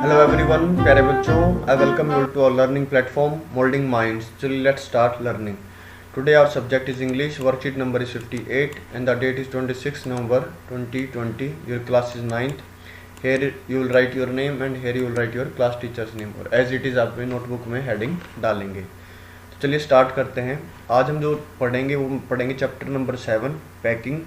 Hello everyone, प्यारे बच्चों, I welcome you to our learning platform Molding Minds. Chलिए let's start learning. Today our subject is English. Worksheet number is 58 and the date is 26 November 2020. Your class is 9th. Here you will write your name and here you will write your class teacher's name. और as it is आप अपने notebook में heading डालेंगे. तो चलिए start करते हैं. आज हम जो पढ़ेंगे वो पढ़ेंगे चैप्टर नंबर 7 पैकिंग.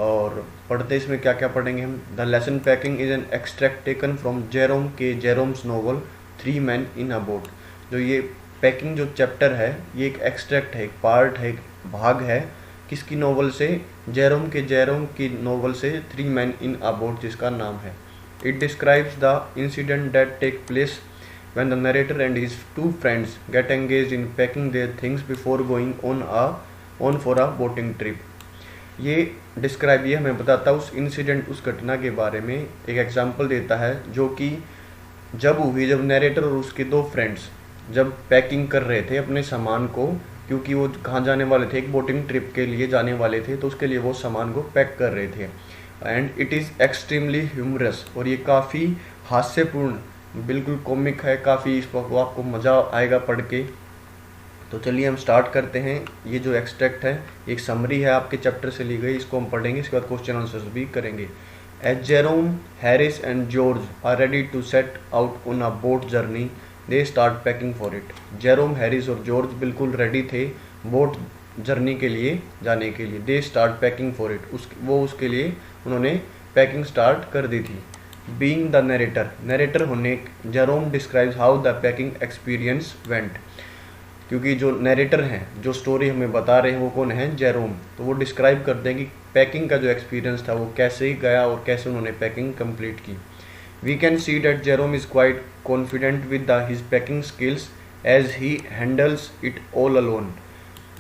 और पढ़ते इसमें क्या क्या पढ़ेंगे हम. The lesson packing is an extract taken from Jerome's novel 3 Men in a boat. जो ये पैकिंग जो चैप्टर है ये एक एक्सट्रैक्ट है, एक पार्ट है, एक भाग है किसकी नोवेल से, जेरोम की नोवेल से 3 Men इन अ बोट जिसका नाम है. It describes the incident that take place when the narrator and his two friends get engaged in packing their things before going on for a boating trip. ये describe ये हमें बताता है उस incident, उस घटना के बारे में. एक एग्जांपल देता है जो कि जब हुई, जब नैरेटर और उसके दो फ्रेंड्स जब पैकिंग कर रहे थे अपने सामान को, क्योंकि वो कहाँ जाने वाले थे, एक बोटिंग ट्रिप के लिए जाने वाले थे, तो उसके लिए वो सामान को पैक कर रहे थे. And it is extremely humorous, और ये काफ़ी हास्यपूर्ण, बिल्कुल कॉमिक है, काफ़ी इसको आपको मज़ा आएगा पढ़ के. तो चलिए हम स्टार्ट करते हैं. ये जो एक्सट्रैक्ट है एक समरी है आपके चैप्टर से ली गई, इसको हम पढ़ेंगे, इसके बाद क्वेश्चन आंसर्स भी करेंगे. As Jerome, Harris and George are ready to set out on a boat journey, they start packing for it. Jerome, Harris और जॉर्ज बिल्कुल रेडी थे बोट जर्नी के लिए जाने के लिए. They start packing for it, उसके लिए उन्होंने पैकिंग स्टार्ट कर दी थी. बीइंग द नरेटर होने, Jerome describes how the packing experience went. क्योंकि जो नरेटर हैं, जो स्टोरी हमें बता रहे हैं वो कौन है, जेरोम, तो वो डिस्क्राइब करते हैं कि पैकिंग का जो एक्सपीरियंस था वो कैसे गया और कैसे उन्होंने पैकिंग कंप्लीट की. We can see that Jerome is quite confident with his packing skills as he handles it all alone,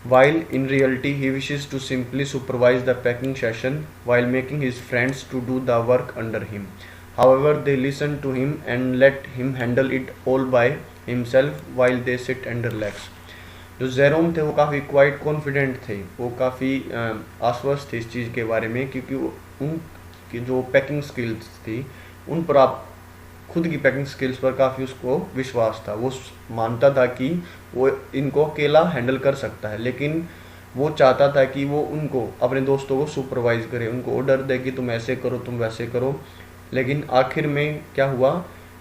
while in reality he wishes to simply supervise the packing session while making his friends to do the work under him. However, they listen to him and let him handle it all by himself while they sit and relax. जो Jerome थे वो काफ़ी quite confident थे, वो काफ़ी आश्वस्त थे इस चीज़ के बारे में, क्योंकि उनकी जो पैकिंग स्किल्स थी उन पर, आप खुद की पैकिंग स्किल्स पर काफ़ी उसको विश्वास था. वो मानता था कि वो इनको अकेला हैंडल कर सकता है, लेकिन वो चाहता था कि वो उनको, अपने दोस्तों को सुपरवाइज करे, उनको ऑर्डर दे कि तुम ऐसे करो, तुम वैसे करो. लेकिन आखिर में क्या हुआ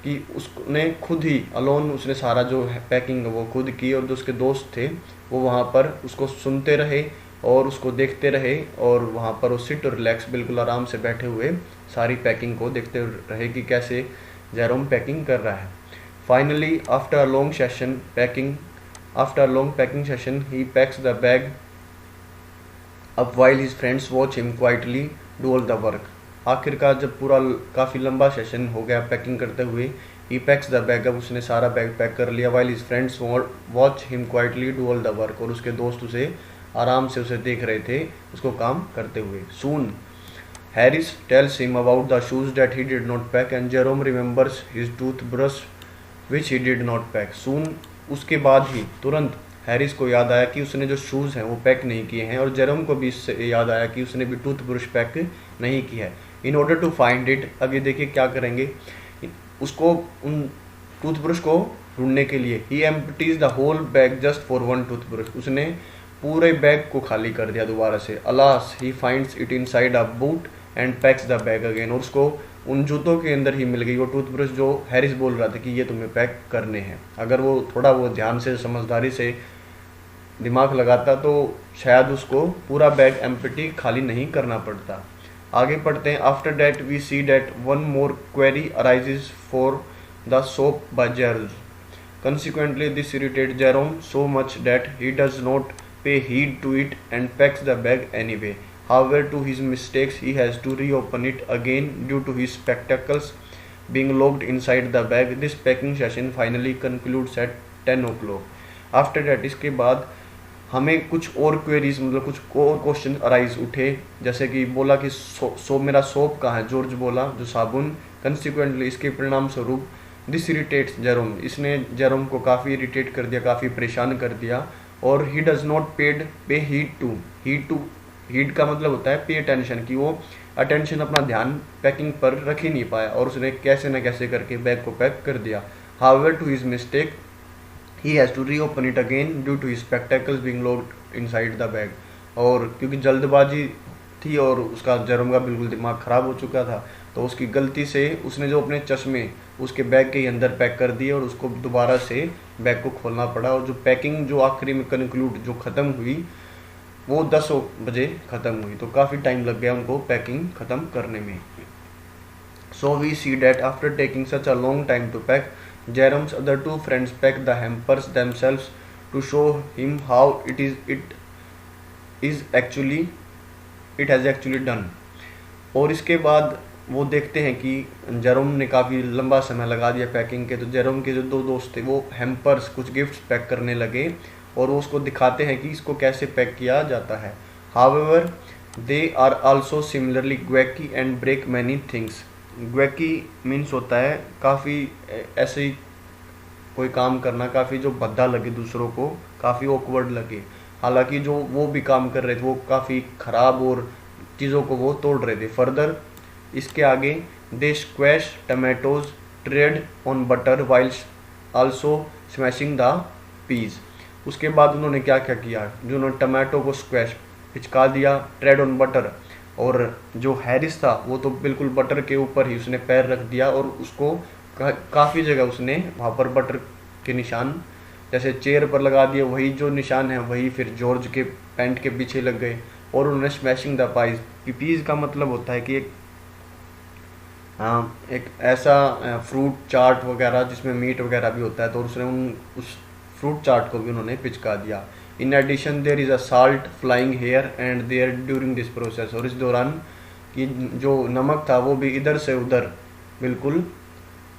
कि उसने खुद ही अलोन, उसने सारा जो है पैकिंग वो खुद की, और जो उसके दोस्त थे वो वहाँ पर उसको सुनते रहे और उसको देखते रहे, और वहाँ पर वो सिट और रिलैक्स बिल्कुल आराम से बैठे हुए सारी पैकिंग को देखते रहे कि कैसे जेरोम पैकिंग कर रहा है. Finally after a long packing session he PACS the bag up while his friends watch him quietly do all the work. आखिरकार जब पूरा काफ़ी लंबा सेशन हो गया पैकिंग करते हुए, ही पैक्स द बैग, अब उसने सारा बैग पैक कर लिया. While his friends watch him quietly do all the work, और उसके दोस्त उसे आराम से उसे देख रहे थे उसको काम करते हुए. Soon Harris tells him about the shoes that he did not pack and Jerome remembers his toothbrush which he did not pack. Soon, उसके बाद ही तुरंत हैरिस को याद आया कि उसने जो शूज़ हैं वो पैक नहीं किए हैं, और जेरोम को भी इससे याद आया कि उसने भी टूथब्रश पैक नहीं किया है. In order to find it, अब ये देखिए क्या करेंगे, उसको उन टूथब्रश को ढूंढने के लिए, he empties the whole bag just for one toothbrush, उसने पूरे बैग को खाली कर दिया दोबारा से. Alas he finds it inside a boot and packs the bag again, और उसको उन जूतों के अंदर ही मिल गई वो टूथब्रश जो हैरिस बोल रहा था कि ये तुम्हें पैक करने हैं. अगर वो थोड़ा वो ध्यान से, समझदारी से दिमाग लगाता तो शायद उसको पूरा बैग एम्प्टी खाली नहीं करना पड़ता. आगे पढ़ते हैं. After that we see that one more query arises for the soap by Jerome. Consequently, this irritates Jerome so much that he does not pay heed to it and packs the bag anyway. However, to his mistakes, he has to reopen it again due to his spectacles being locked inside the bag. This packing session finally concludes at 10 o'clock. After that, इसके बाद हमें कुछ और queries, मतलब कुछ और question arise उठे, जैसे कि बोला कि मेरा सोप कहाँ है, जॉर्ज बोला जो साबुन. कंसिक्वेंटली, इसके परिणाम स्वरूप, दिस इरिटेट्स जेरोम, इसने जेरोम को काफ़ी इरिटेट कर दिया, काफ़ी परेशान कर दिया. और ही डज नॉट पे हीड का मतलब होता है पे अटेंशन, कि वो अटेंशन, अपना ध्यान पैकिंग पर रख ही नहीं पाया और उसने कैसे न कैसे करके बैग को पैक कर दिया। However to his mistake he has to reopen it again due to his spectacles being locked inside the bag. और क्योंकि जल्दबाजी थी और उसका जेरोम का बिल्कुल दिमाग ख़राब हो चुका था, तो उसकी गलती से उसने जो अपने चश्मे उसके बैग के अंदर पैक कर दिए और उसको दोबारा से बैग को खोलना पड़ा। और जो पैकिंग जो आखिरी में कंक्लूड जो ख़त्म हुई वो 10 बजे ख़त्म हुई, तो काफ़ी टाइम लग गया उनको पैकिंग ख़त्म करने में। So we see that after taking such a long time to pack, Jerome's other two friends packed the hampers themselves to show him how it has actually done। और इसके बाद वो देखते हैं कि जेरोम ने काफ़ी लंबा समय लगा दिया पैकिंग के, तो जेरोम के जो दो दोस्त थे वो हैम्पर्स कुछ गिफ्ट्स पैक करने लगे और वो उसको दिखाते हैं कि इसको कैसे पैक किया जाता है। However they are also similarly gawky and break many things. Gawky means होता है काफ़ी ऐसे ही कोई काम करना काफ़ी जो भद्दा लगे दूसरों को, काफ़ी ऑकवर्ड लगे। हालांकि जो वो भी काम कर रहे थे वो काफ़ी ख़राब और चीज़ों को वो तोड़ रहे थे। फर्दर इसके आगे they squash tomatoes tread on butter whiles also smashing the piece. उसके बाद उन्होंने क्या क्या किया, जो उन्होंने टमाटो को स्क्वैश पिचका दिया, ट्रेड ऑन बटर, और जो हैरिस था वो तो बिल्कुल बटर के ऊपर ही उसने पैर रख दिया और उसको काफ़ी जगह उसने वहाँ पर बटर के निशान जैसे चेयर पर लगा दिए, वही जो निशान है वही फिर जॉर्ज के पैंट के पीछे लग गए। और उन्होंने स्मैशिंग द पाइज, पीज का मतलब होता है कि एक ऐसा फ्रूट चाट वगैरह जिसमें मीट वगैरह भी होता है, तो उसने उस फ्रूट चाट को भी उन्होंने पिचका दिया। In addition there is a salt flying here and there during this process. और इस दौरान कि जो नमक था वो भी इधर से उधर बिल्कुल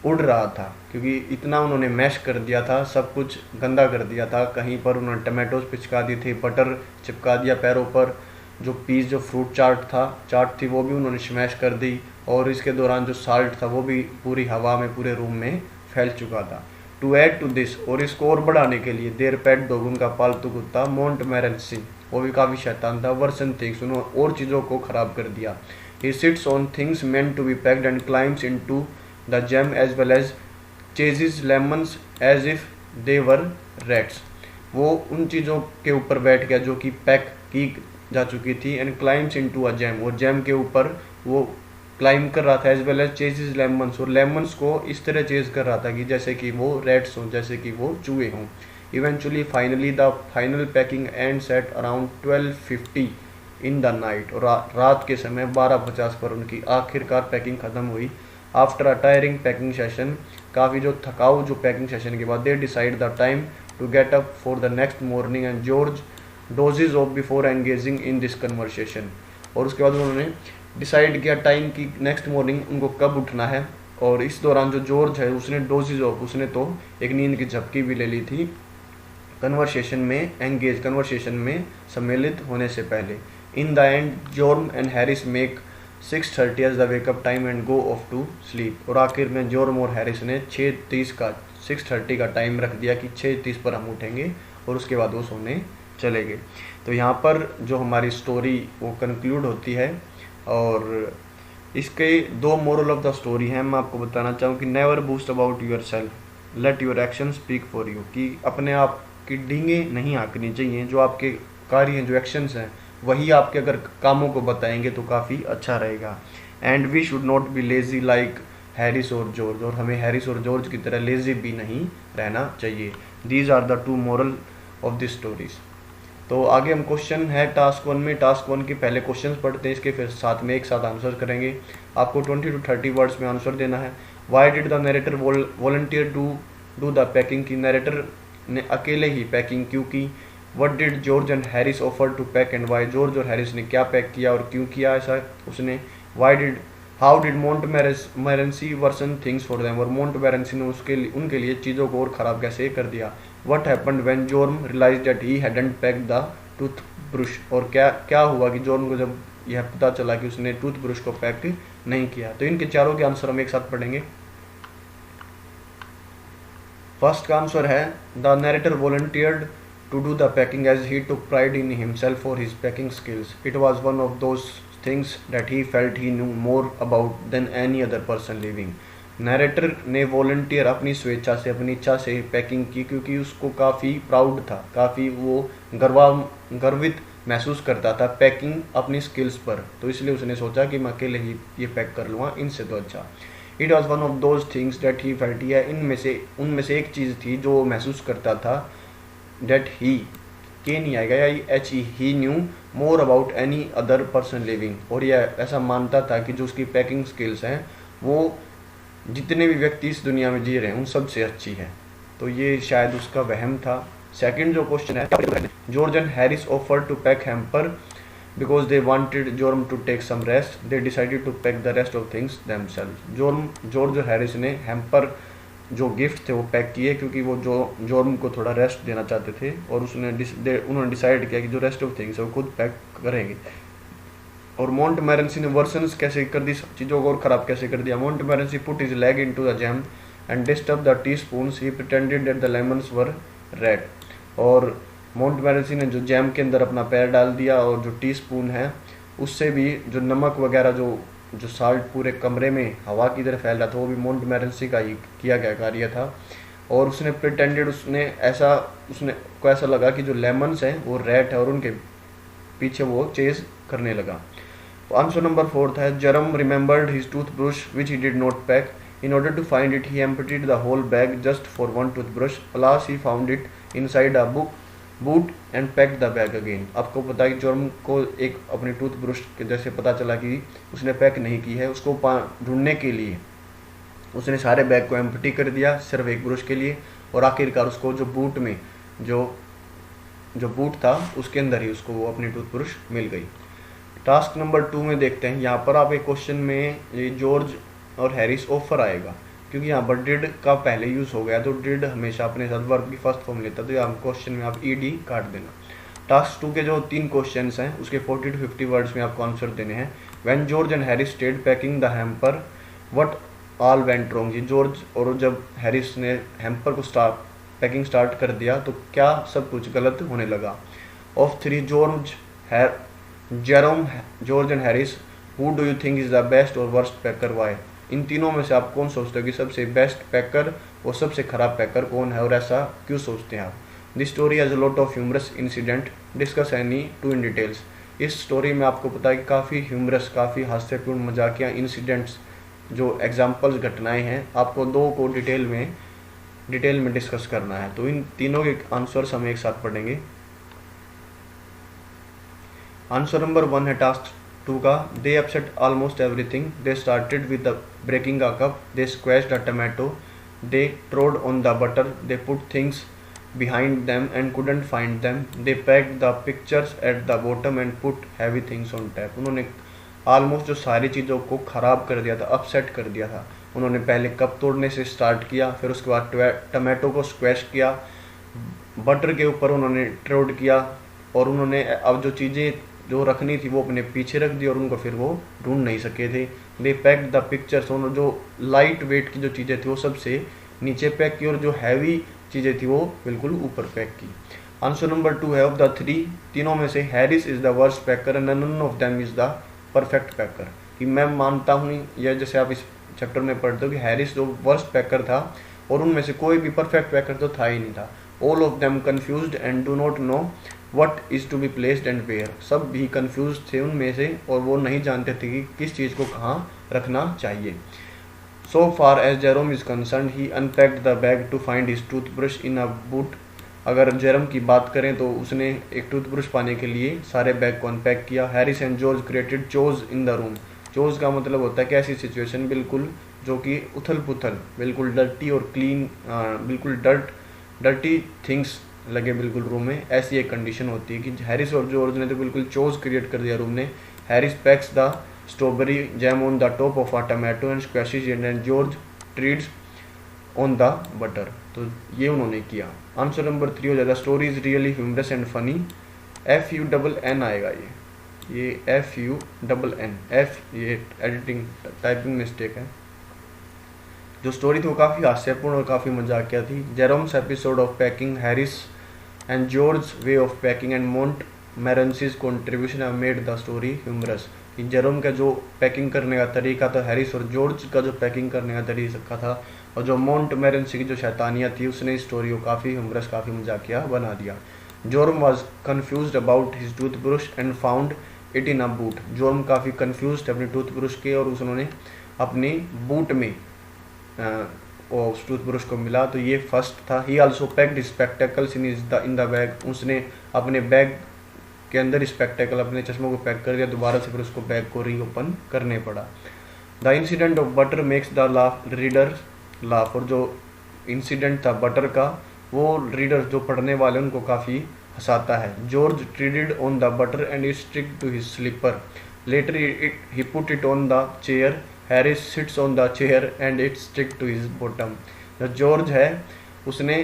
उड़ रहा था, क्योंकि इतना उन्होंने मैश कर दिया था, सब कुछ गंदा कर दिया था। कहीं पर उन्होंने टमाटोज पिचका दी थी, बटर चिपका दिया पैरों पर, जो पीस जो फ्रूट चाट थी वो भी उन्होंने स्मैश कर दी, और इसके दौरान जो साल्ट था वो भी पूरी हवा में पूरे रूम में फैल चुका था। टू ऐड टू दिस, और इसको और बढ़ाने के लिए, देयर पेट डॉग, उनका पालतू कुत्ता मोंटमोरेंसी, वो भी काफ़ी शैतान था, वर्सन थिंग्स, उन्होंने और चीज़ों को ख़राब कर दिया। He sits on things meant to be packed and climbs into the jam as well as chases lemons as if they were rats. वो उन चीज़ों के ऊपर बैठ गया जो कि पैक की जा चुकी थी, and climbs into a jam, और जैम के ऊपर वो क्लाइम कर रहा था, as well as chases lemons, और लेमन्स को इस तरह चेज कर रहा था कि जैसे कि वो रैट्स हों, जैसे कि वो चूहे हों। Eventually finally the final packing ends at around 12:50 in the night, और रात के समय 12:50 पर उनकी आखिरकार पैकिंग ख़त्म हुई। After a tiring packing session, काफ़ी जो थकाऊ जो पैकिंग सेशन के बाद, they decide the time to get up for the next morning and George dozes off before engaging in this conversation. और उसके बाद उन्होंने डिसाइड किया टाइम की नेक्स्ट मॉर्निंग उनको कब उठना है, और इस दौरान जो जॉर्ज है उसने डोजेज ऑफ, उसने तो एक नींद की झपकी भी ले ली थी कन्वर्सेशन में सम्मिलित होने से पहले। In the end George and Harris make 6:30 as the wake up time and go off to sleep. और आखिर में जॉर्म और हैरिस ने 6:30 का टाइम रख दिया कि 6:30 पर हम उठेंगे, और उसके बाद वो सोने चले गए। तो यहाँ पर जो हमारी स्टोरी वो कंक्लूड होती है, और इसके दो मोरल ऑफ द स्टोरी हैं। मैं आपको बताना चाहूँ कि never boost about your self, let your action speak for you, कि अपने आप की डींगे नहीं हाँकनी चाहिए, जो आपके कार्य हैं, जो एक्शंस हैं, वही आपके अगर कामों को बताएंगे तो काफ़ी अच्छा रहेगा। And we should not be lazy like Harris और जॉर्ज, और हमें हैरिस और जॉर्ज की तरह लेजी भी नहीं रहना चाहिए। These are the 2 moral of this stories. तो आगे हम क्वेश्चन है टास्क 1 में। टास्क 1 के पहले क्वेश्चन पढ़ते हैं, इसके फिर साथ में एक साथ आंसर करेंगे। आपको 20 to 30 वर्ड्स में आंसर देना है। Why did the narrator volunteer to do the packing, की नरेटर ने अकेले ही पैकिंग क्यों की। What did George and Harris offer to pack and why, George और हैरिस ने क्या पैक किया और क्यों किया ऐसा उसने। How did Montmorency worsen things for them, और मोंटमोरेंसी ने उनके लिए चीज़ों को और ख़राब कैसे कर दिया। What happened when Jorm realized that he hadn't packed the toothbrush, और क्या हुआ कि जॉर्म को जब यह पता चला कि उसने टूथब्रश को पैक नहीं किया। तो इनके चारों के आंसर हम एक साथ पढ़ेंगे। फर्स्ट का आंसर है the narrator volunteered to do the packing as he took pride in himself for his packing skills. It was one of those things that he felt he knew more about than any other person living. Narrator ने volunteer अपनी स्वेच्छा से, अपनी इच्छा से packing की, क्योंकि उसको काफ़ी प्राउड था, काफ़ी वो गर्वित महसूस करता था पैकिंग अपनी स्किल्स पर। तो इसलिए उसने सोचा कि मैं अकेले ही ये पैक कर लूँगा, इनसे तो अच्छा। It was one of those things that he felt, यह उनमें से एक चीज़ थी जो महसूस करता था। डेट ही के नहीं आएगा, या H he new more about any other person living, और यह ऐसा मानता था कि जो उसकी पैकिंग स्किल्स हैं वो जितने भी व्यक्ति इस दुनिया में जी रहे हैं उन सब से अच्छी है। तो ये शायद उसका वहम था। सेकंड जो क्वेश्चन है, George and Harris offer to pack hamper because they wanted George to take some rest, they decided to pack the rest of things themselves. George और हैरिस ने हैम्पर जो गिफ्ट थे वो पैक किए क्योंकि वो जॉर्म को थोड़ा रेस्ट देना चाहते थे, और उन्होंने डिसाइड किया कि जो रेस्ट ऑफ थिंग्स है वो खुद पैक करेंगे। और मोंटमोरेंसी ने वर्सन्स कैसे कर दी, चीज़ों को और ख़राब कैसे कर दिया। Montmorency put his leg into the jam and disturb the teaspoons, he pretended that the lemons were red. और मोंटमोरेंसी ने जो जैम के अंदर अपना पैर डाल दिया, और जो टी स्पून है उससे भी जो नमक वगैरह जो साल्ट पूरे कमरे में हवा की तरह फैल रहा था, वो भी मोंटमोरेंसी का ही किया गया कार्य था। और उसने प्रिटेंडेड, उसने को ऐसा लगा कि जो लेमन्स हैं वो रेड है, और उनके पीछे वो चेज करने लगा। आंसर नंबर 4 है, Jerome remembered his toothbrush which he did not pack, in order to find it he emptied the whole bag just for one toothbrush, alas he found it inside a boot and pack the bag again. आपको पता है कि जरम को एक अपनी toothbrush के जैसे पता चला कि उसने पैक नहीं की है, उसको ढूंढने के लिए उसने सारे बैग को एम्प्टी कर दिया सिर्फ एक ब्रश के लिए, और आखिरकार उसको जो बूट में जो बूट था उसके अंदर ही उसको वो अपनी टूथब्रश मिल गई। टास्क नंबर 2 में देखते हैं। यहाँ पर आप एक क्वेश्चन में ये जॉर्ज और हैरिस ऑफर आएगा, क्योंकि यहाँ पर डिड का पहले यूज़ हो गया, तो डिड हमेशा अपने साथ वर्ब की फर्स्ट फॉर्म लेता, तो यहाँ क्वेश्चन में आप ईडी काट देना। टास्क 2 के जो 3 क्वेश्चन हैं उसके 40 to 50 वर्ड्स में आपको आंसर देने हैं। When George and Harris stayed packing the hamper what all went wrong, जी जॉर्ज और जब हैरिस ने हैम्पर को पैकिंग स्टार्ट कर दिया तो क्या सब कुछ गलत होने लगा। Of 3 Jerome, George and Harris, who do you think is the best और वर्स्ट पैकर, वाई। इन तीनों में से आप कौन सोचते हो कि सबसे बेस्ट पैकर और सबसे खराब पैकर कौन है, और ऐसा क्यों सोचते हैं आप। This story has a lot of humorous incident, discuss any 2 in details. इस स्टोरी में आपको पता है कि काफ़ी ह्यूमरस, काफ़ी हास्यपूर्ण मजाकिया इंसिडेंट्स जो एग्जाम्पल्स घटनाएं हैं, आपको 2 को डिटेल में डिस्कस करना है। तो इन तीनों के आंसर्स हम एक साथ पढ़ेंगे। आंसर नंबर 1 है टास्क 2 का, they upset almost everything, they started with the breaking a cup, they squashed a tomato, they trod on the butter, they put things behind them and couldn't find them, they packed the pictures at the bottom and put heavy things on top। उन्होंने almost जो सारी चीज़ों को ख़राब कर दिया था, upset कर दिया था। उन्होंने पहले कप तोड़ने से स्टार्ट किया, फिर उसके बाद टमाटो को स्क्वैश किया, बटर के ऊपर उन्होंने ट्रोड किया, और उन्होंने अब जो चीज़ें जो रखनी थी वो अपने पीछे रख दी, और उनको फिर वो ढूंढ नहीं सके थे। दे पैक्ड द पिक्चर्स, उन्होंने जो लाइट वेट की जो चीज़ें थी वो सबसे नीचे पैक की, और जो हैवी चीज़ें थी वो बिल्कुल ऊपर पैक की। आंसर नंबर 2 है, ऑफ द 3, तीनों में से Harris is the worst packer and none of them is the perfect packer. कि मैं मानता हूँ, या जैसे आप इस चैप्टर में पढ़ते हो कि हैरिस जो वर्स्ट पैकर था, और उनमें से कोई भी परफेक्ट पैकर तो था ही नहीं था। All of them confused and do not know what is to be placed and where, सब भी कन्फ्यूज थे उनमें से, और वो नहीं जानते थे कि किस चीज़ को कहाँ रखना चाहिए। So far as Jerome is concerned, he unpacked the bag to find his toothbrush in a boot। अगर जेरम की बात करें तो उसने एक टूथब्रश पाने के लिए सारे बैग को अनपैक किया। Harris and George created chose in the room, chose का मतलब होता है कि ऐसी सिचुएशन बिल्कुल जो कि उथल पुथल, बिल्कुल डर्टी और क्लीन, बिल्कुल डर्टी थिंग्स लगे बिल्कुल रूम में, ऐसी एक कंडीशन होती है कि हैरिस और जॉर्ज ने तो बिल्कुल चोज क्रिएट कर दिया रूम ने। Harris PACS the strawberry jam on the top of a tomato and squashes it and George treats on the butter। तो ये उन्होंने किया। आंसर नंबर 3 हो जाता, story is really humorous and funny, FUNN आएगा ये FUNN, ये एडिटिंग टाइपिंग मिस्टेक है। जो स्टोरी थी वो काफ़ी हास्यपूर्ण और काफ़ी मजाकिया थी। Jerome's episode of packing, Harris and George way of packing and Montmorency's contribution have made the story humorous. Jerome का जो पैकिंग करने का तरीका था, हैरिस और जॉर्ज का जो पैकिंग करने का तरीका था, और जो मोंटमोरेंसी की जो शैतानियाँ थी, उसने इस स्टोरी को काफ़ी ह्यूमरस, काफ़ी मजाकिया बना दिया। Jerome was confuse about his toothbrush and found it in a boot. Jerome काफ़ी कन्फ्यूज थे अपने टूथब्रश के, और उन्होंने अपनी बूट में उस टूथब्रश को मिला, तो ये फर्स्ट था। ही also packed spectacles in the bag. उसने अपने बैग के अंदर स्पेक्टेकल, अपने चश्मों को पैक कर दिया दोबारा से, फिर उसको बैग को रीओपन करने पड़ा। The incident of butter makes the reader laugh. और जो इंसिडेंट था बटर का, वो रीडर जो पढ़ने वाले उनको काफ़ी हंसाता है। George treaded on the butter and it stick to his slipper. Later he put it on the chair. Harris sits on the chair and it stick to his bottom. जो जॉर्ज है उसने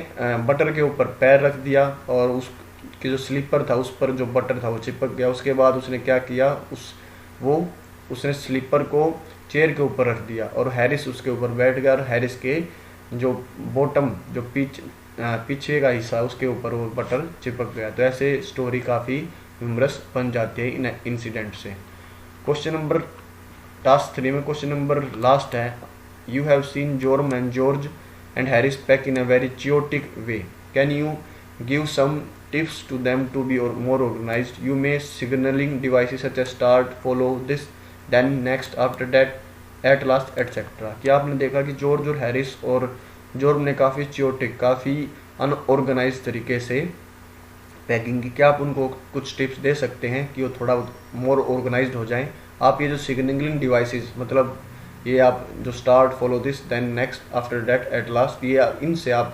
बटर के ऊपर पैर रख दिया, और उसकी जो स्लीपर था उस पर जो बटर था वो चिपक गया। उसके बाद उसने क्या किया, उसने स्लीपर को चेयर के ऊपर रख दिया, और हैरिस उसके ऊपर बैठ गया, और हैरिस के जो बॉटम, जो पीछे का हिस्सा उसके ऊपर वो बटर चिपक गया। तो ऐसे स्टोरी काफ़ी ह्यूमरस बन जाती है इन इंसिडेंट से। क्वेश्चन नंबर टास्क 3 में क्वेश्चन नंबर लास्ट है। You have seen Jerome and George and Harris pack in a very chaotic way. Can you give some tips to them to be more organised. You may signalling devices such as start, follow this, then next, after that, at last, etcetera. क्या आपने देखा कि George और Harris और जोरम ने काफ़ी चियोटिक, काफ़ी unorganised तरीके से पैकिंग की। क्या आप उनको कुछ टिप्स दे सकते हैं कि वो थोड़ा मोर ऑर्गेनाइज्ड हो जाएं। आप ये जो सिग्नलिंग डिवाइसेस, मतलब ये आप जो start, follow this, then next, after that, at last, ये इनसे आप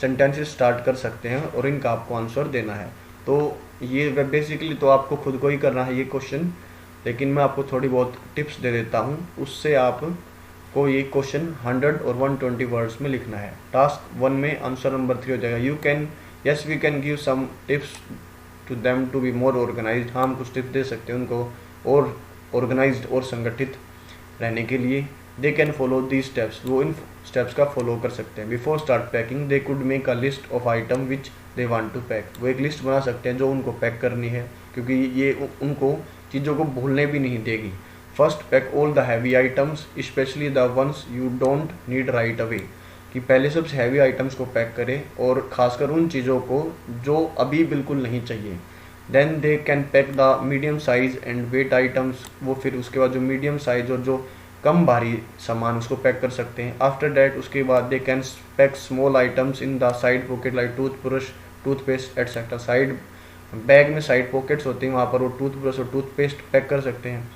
सेंटेंसेस स्टार्ट कर सकते हैं और इनका आपको आंसर देना है। तो ये बेसिकली तो आपको खुद को ही करना है ये क्वेश्चन, लेकिन मैं आपको थोड़ी बहुत टिप्स दे देता हूँ, उससे आपको ये क्वेश्चन 100 और 120 वर्ड्स में लिखना है। टास्क 1 में आंसर नंबर 3 हो जाएगा, you can, yes we can give some tips to them to be more organised. हाँ, हम कुछ टिप्स दे सकते हैं उनको और ऑर्गेनाइज्ड और संगठित रहने के लिए। They can follow these steps, वो इन स्टेप्स का फॉलो कर सकते हैं। Before start packing they could make a list of item which they want to pack. वो एक लिस्ट बना सकते हैं जो उनको पैक करनी है, क्योंकि ये उनको चीज़ों को भूलने भी नहीं देगी। First pack all the heavy items, specially the ones you don't need right away. कि पहले सबसे हैवी आइटम्स को पैक करें, और ख़ासकर उन चीज़ों को जो अभी बिल्कुल नहीं चाहिए। Then they can pack the medium size and weight items. वो फिर उसके बाद जो मीडियम साइज और जो कम भारी सामान उसको पैक कर सकते हैं। आफ्टर डैट, उसके बाद दे can pack small items in the side pocket like toothbrush, toothpaste, etcetera. Side bag में साइड पॉकेट्स होते हैं, वहाँ पर वो टूथब्रश और टूथपेस्ट पैक कर सकते हैं।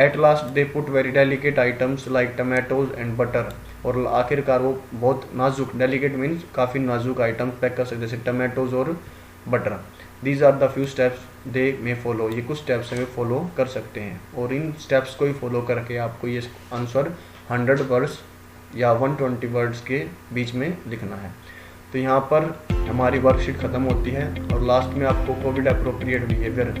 At last they put very delicate items like tomatoes and butter. और आखिरकार वो बहुत नाजुक, डेलिकेट मीन्स काफ़ी नाजुक आइटम्स पैक कर सकते हैं, जैसे टमाटोज और butter. These are the few steps they may follow. ये कुछ स्टेप्स हैं वे फॉलो कर सकते हैं, और इन स्टेप्स को ही फॉलो करके आपको ये आंसर 100 वर्ड्स या 120 वर्ड्स के बीच में लिखना है। तो यहाँ पर हमारी वर्कशीट ख़त्म होती है, और लास्ट में आपको कोविड अप्रोप्रिएट बिहेवियर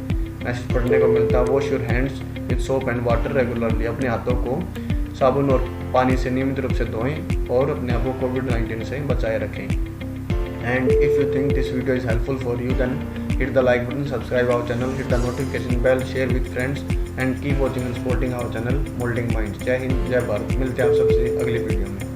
मैसेज पढ़ने को मिलता है। Wash your hands with soap and water regularly. अपने हाथों को साबुन और पानी से नियमित रूप से धोएं और अपने आप को कोविड-19 से बचाए रखें। And if you think this video is helpful for you, then hit the like button, subscribe our channel, hit the notification bell, share with friends and keep watching and supporting our channel Molding Minds। जय हिंद, जय भारत। मिलते हैं आप सबसे अगली video में।